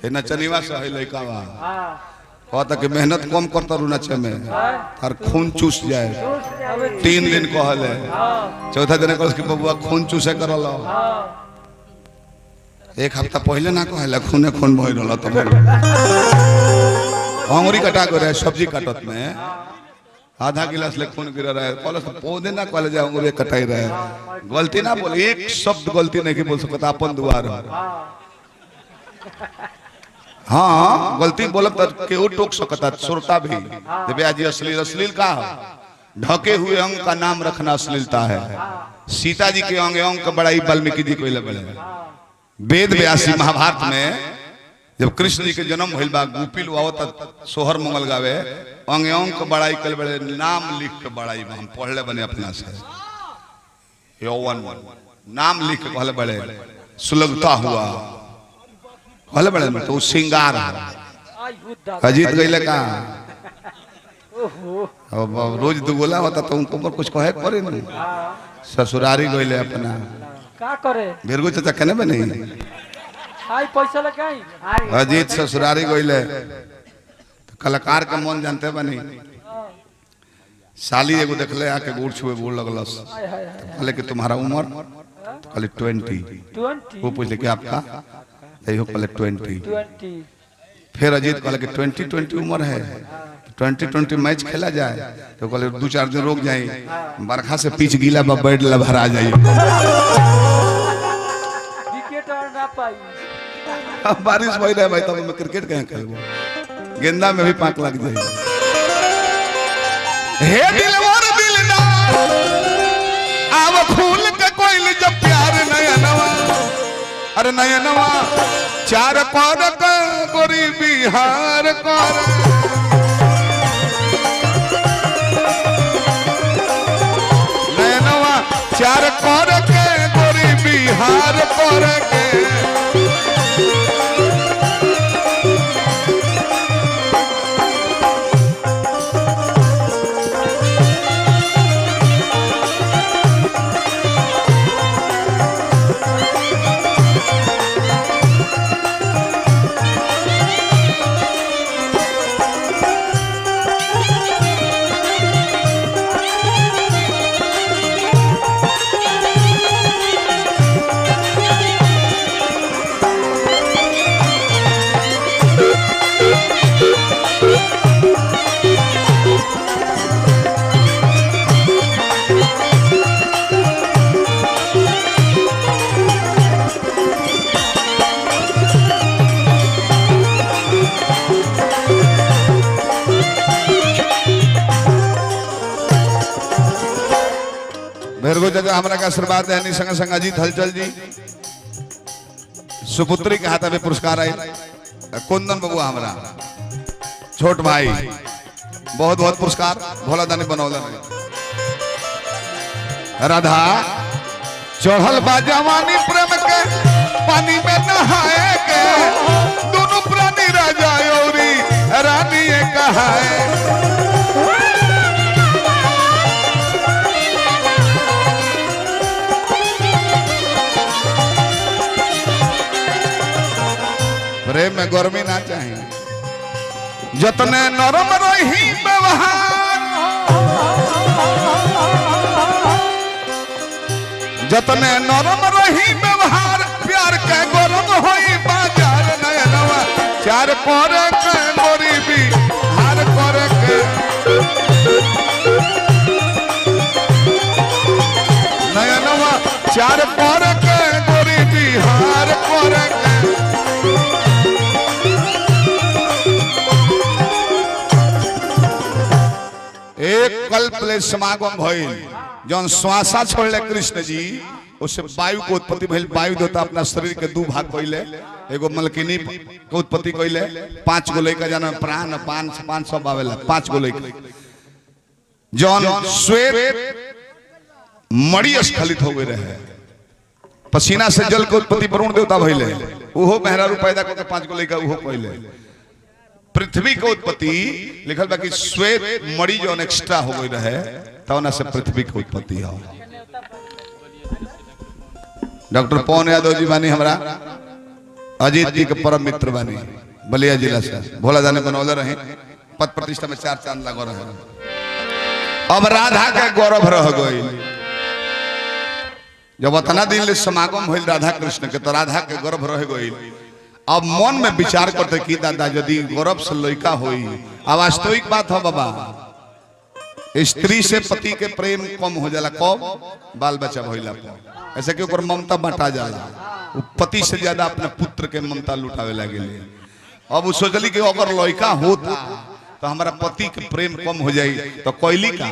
हे नचनीवा से है लड़का बा कहता कि मेहनत कम करता रू नचे में और खून चूस जाए 3 दिन कहले चौथा दिन कहल कि बबुआ खून चूसे करल 1 हफ्ता पहले ना कहले खूने खून भइल रहल तब अंगुरी कटा गए रहे सब्जी काटत में आधा गिलास ले खून गिर रहा है कॉलेज पौधे ना कॉलेज अंगुरी कटाई रहे गलती ना बोले एक शब्द गलती नहीं बोल सकता अपन दुआर हाँ गलती बोलब तो केहू टोक सकता श्रोता भी जब आज अश्लील अश्लील का ढके हुए अंग का नाम रखना अश्लीलता है। सीता जी के अंग अंग का बड़ाई वाल्मीकि जी को बड़े वेद व्यासी महाभारत में जब कृष्ण जी के जन्म भइल बा गोपी आवत सोहर मंगल गावे अंग अंग का बड़ाई कल बड़े नाम लिख के बड़ाई हम पढ़ले बने अपना से यौवन नाम लिख के कहले बड़े सुलगता हुआ कहले बड़े तो श्रृंगार अजीत गईले का रोज दुगोला होता तो उनको ऊपर कुछ कहे करे नहीं ससुरारी गईले अपना का करे बिरगु चाचा कने बने आई पैसा लगाई अजीत ससुरारी गईले तो कलाकार का मन जानते बनी साली एगो देखले आके गोड़ छुए गोड़ लगलस कहले कि तुम्हारा उम्र कहले 20 वो पूछले कि आपका यो कहले 20 फिर अजीत कहले कि 20 उम्र है 20 मैच खेला जाए तो कहले 2-4 दिन रुक जाए बरखा से पिच गीला बा बैठ लभरा जाइए विकेट और ना पाई बारिश हो रहा है भाई तब मैं क्रिकेट कहाँ खेलूं गेंदा में भी पाक लग जाए हे दिलवार दिलदार आव फूल के कोई जब प्यार नया नवा अरे नया नवा 4 पर गोरी बिहार कर नया नवा 4 पर के गोरी बिहार कर के चाचा हमरा का आशीर्वाद देनी संग संग अजीत हलचल जी सुपुत्री के हाथ में पुरस्कार आई कुंदन बबुआ हमरा छोट भाई बहुत बहुत पुरस्कार भोला दानी बनौले राधा चढ़ल बा जवानी प्रेम के पानी में नहाए के दोनों प्राणी राजा औरी रानी कहाए प्रेम में गर्मी ना चाहिए जतने नरम रही व्यवहार जतने नरम रही व्यवहार प्यार के गरम होई बाजार नया नवा 4 पर के गोरी बिहार कर के नया नवा 4 पर के गोरी बिहार कर के एक कल्प ले समागम भइल जौन श्वासा छोड़ले कृष्ण जी उससे वायु को उत्पत्ति भइल वायु देवता अपना शरीर के 2 भाग कइले एगो मलकिनी के उत्पत्ति कइले 5 गो लइका जाना प्राण 500 आवेला 5 गो लइका जौन श्वेत मणि स्खलित हो गए रहे पसीना से जल के उत्पत्ति वरुण देवता भइले ओहो मेहरारू पैदा करके 5 गो लइका ओहो कइले पृथ्वी के उत्पत्ति लिखल बा कि श्वेत मणि जो एक्स्ट्रा हो गई रहे तवना से पृथ्वी की उत्पत्ति हो डॉक्टर पवन यादव जी मानी हमरा अजीत जी के परम मित्र बने बलिया जिला से भोला जाने बनौले रहे पद प्रतिष्ठा में 4 चांद लगा रहे। अब राधा के गौरव रह गई जब अतना दिन ले समागम होल राधा कृष्ण के तो राधा के गौरव रह गई। अब मन में विचार करते कि दादा यदि गौरव से लड़का होई अवास्तविक बात हो बाबा स्त्री से पति के प्रेम कम हो जाला कब बाल बच्चा भइला पर ऐसे कि ओकर ममता बटा जाला वो पति से ज्यादा अपने पुत्र के ममता लुटावे लगे। अब वो सोचली कि अगर लड़का होता तो हमारा पति के प्रेम कम हो जाई तो कोयली का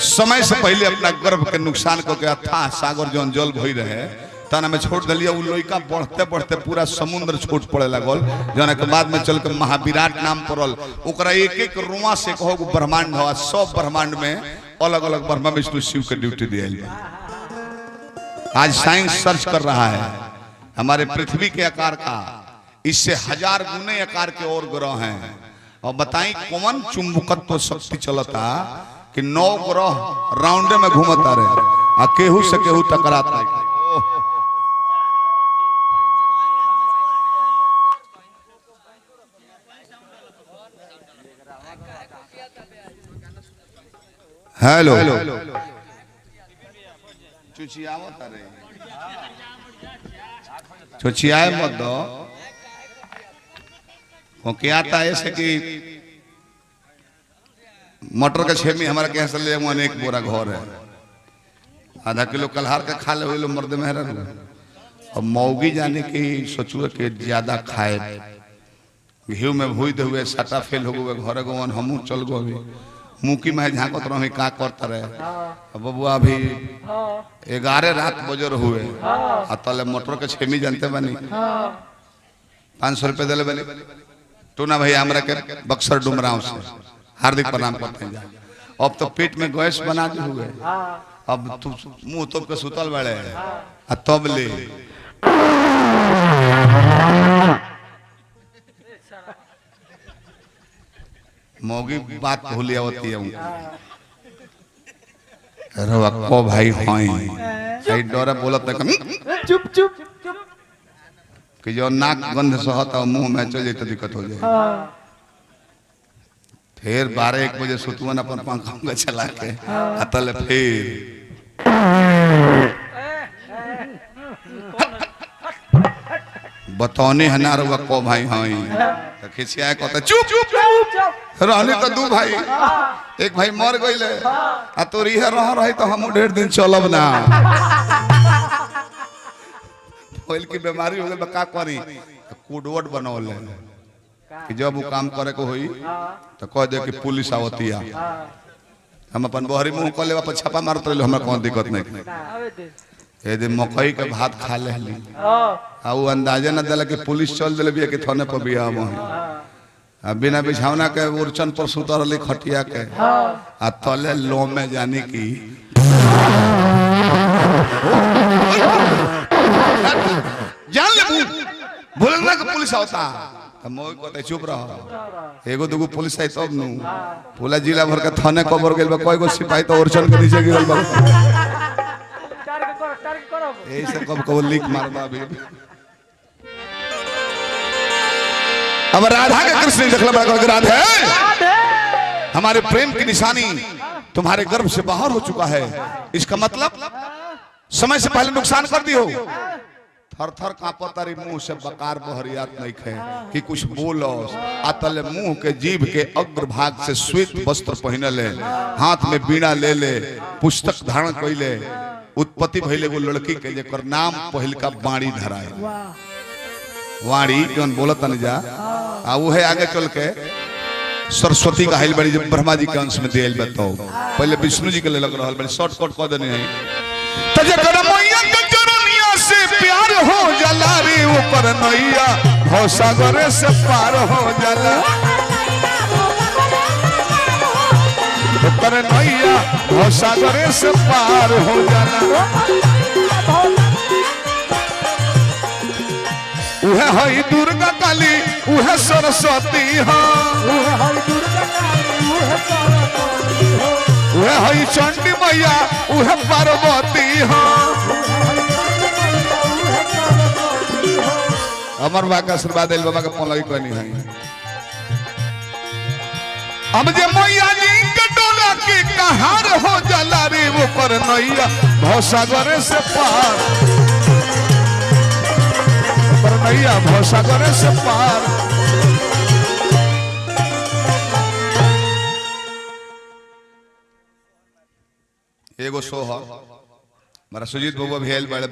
समय से पहले अपना गर्भ के नुकसान को के अथाह सागर जौन जल भई रहे तना में छोड़ दिलिया। वो लड़का बढ़ते बढ़ते पूरा समुद्र छोट पड़े लगल जौन के बाद में चल के महाविराट नाम पड़ल। ओकरा एक एक रुआ से कहो ब्रह्मांड हो सब ब्रह्मांड में अलग अलग ब्रह्मा विष्णु शिव के ड्यूटी दिया। आज साइंस सर्च कर रहा है हमारे पृथ्वी के आकार का इससे 1000 गुने आकार के और ग्रह हैं। और बताई कौन चुंबकत्व शक्ति चलता कि 9 ग्रह राउंडे में घूमता रहे आ केहू से केहू टकराता है। हेलो चुचियाए मत दो क्योंकि आता है ऐसे कि मटर का छेमी हमारा कैसे ले अनेक बोरा घर है आधा किलो कलहार का खा ले लो मर्द मेहरा और मौगी जाने की सोचुए कि ज्यादा खाए घी में भूई दे हुए सटा फेल हो गए घर गवन हमू चल गए मुकी में झाँकत रहे का करता रहे बबुआ अभी 11 रात बजर हुए तले मोटर के छेमी जानते बनी 500 रुपये दिले बनी टूना भैया हमरा के बक्सर डुमराव से हार्दिक प्रणाम करते हैं। अब तो पेट में गैस बना दे हुए अब तू मुंह तो के सुतल बड़े तब ले मौगी बात भूलिया होती है को भाई सही डोरा बोलत चुप चुप चुप कि जो नाक गंध सहता मुंह में चल जाए तो दिक्कत हो जाए। फिर 12-1 बजे सुतवन अपन पंखा में चला के अतल फिर बतौने है ना रुआ को भाई हाई तो खिसिया कहता चुप चुप रहने तो 2 भाई एक भाई मर गईले आ तोरी है रह रही तो हम 1.5 दिन चलब ना होइल की बीमारी हो गई का करी कोडवर्ड बनौले कि जब वो काम करे को होई तो कह दे कि पुलिस आवती है हम अपन बहरी मुंह कर लेवा पर छापा मारत रहिलो हमरा कोनो दिक्कत नहीं ए दे मकई के भात खा ले आ वो अंदाजा न दिला कि पुलिस चल दिले बिया कि थाने पर बिया आ बिना बिछावना के उर्चन पर सुतर रही खटिया के आ तले लो में जाने की जान ले बोलना कि पुलिस आवता मोई कहते चुप रहो एगो दूगो पुलिस आई तब नु पूरा जिला भर के थाने कवर गेल बा कोई गो सिपाही तो उर्चन के नीचे गिरल बा ऐसे कब लीक मारबा अभी। अब राधा के कृष्ण देखला बड़ा राधे हमारे प्रेम की निशानी तुम्हारे गर्भ से बाहर हो चुका है। इसका मतलब समय से पहले नुकसान कर दी हो। थर थर कांपत तारी मुंह से बकार बहरियात नहीं खे कि कुछ बोलो अतल मुंह के जीभ के अग्र भाग से श्वेत वस्त्र पहनले हाथ में बीड़ा ले ले पुस्तक धारण कैले उत्पत्ति भइले वो लड़की के जेकर नाम पहिल का बाणी धराए वाणी जौन बोलत न जा आ वो है आगे चल के सरस्वती का हाइल बड़ी जब ब्रह्मा जी के अंश में दियल बताओ पहले विष्णु जी के ले लग रहल बड़ी शॉर्टकट कह देने है त जेकर मैया के चरनिया से प्यार हो जाला रे ऊपर नैया भवसागर से पार हो जाला ऊपर नैया भवसागर से पार हो जाला उहे हई दुर्गा काली उहे सरस्वती उहे हई चंडी मैया उहे पार्वती अमर बा का आशीर्वाद दिल बाबा के पलई कनी है अब जे मैया जी के डोला के कहार हो जाला रे वो पर नैया भवसागर से पार पर नैया भवसागर से पार एगो सोहर हमारा सुजीत बाबू भी आयल बड़े